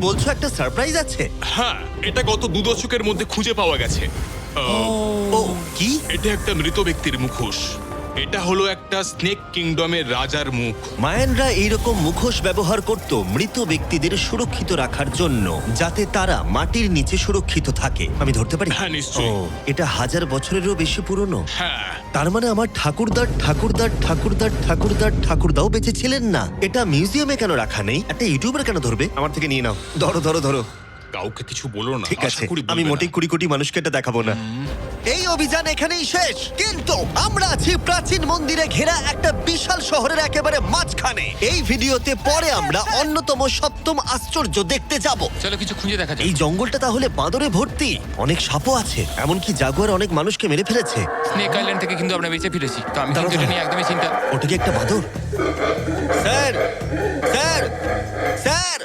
বলছো একটা সারপ্রাইজ আছে? হ্যাঁ, এটা গত 2 দশকের মধ্যে খুঁজে পাওয়া গেছে। ও কি? এটা একটা মৃত ব্যক্তির মুখোশ। এটা হলো একটা স্নেক কিংডমের রাজার মুখ। মায়ানরা এইরকম মুখোশ ব্যবহার করত মৃত ব্যক্তিদের সুরক্ষিত রাখার জন্য, যাতে তারা মাটির নিচে সুরক্ষিত থাকে। আমি ধরতে পারি? হ্যাঁ, নিশ্চয়ই। ও, এটা 1000 বছরেরও বেশি পুরনো। হ্যাঁ, তার মানে আমার ঠাকুরদাও বেঁচে ছিলেন না। এটা মিউজিয়ামে কেন রাখা নেই? একটা ইউটিউবার কেন ধরবে? আমার থেকে নিয়ে নাও। ধরো। কাউকে কিছু বলো না। ঠিক আশা আছে, করি আমি বলবে মোটেই না। 20 কোটি মানুষকে এটা দেখাবো না। এই অভিযান এখানেই শেষ, কিন্তু আমরা আছি প্রাচীন মন্দিরে ঘেরা একটা বিশাল শহরের একেবারে মাঝখানে। এই ভিডিওতে পরে আমরা অন্যতম সপ্তম আশ্চর্য দেখতে যাব। চলো কিছু খুঁজে দেখা যাক। এই জঙ্গলটা তাহলে বাঁদরে ভর্তি, অনেক সাপও আছে, এমনকি জাগুয়ার অনেক মানুষকে মেরে ফেলেছে। স্নেক আইল্যান্ড থেকে কিন্তু আমরা বেঁচে ফিরেছি, তো আমি দাঁড়াও, কিন্তু এটা দাঁড়াও। নিয়ে একদমই চিন্তা। ওটা কি একটা বাঁদর? Sir, sir, sir!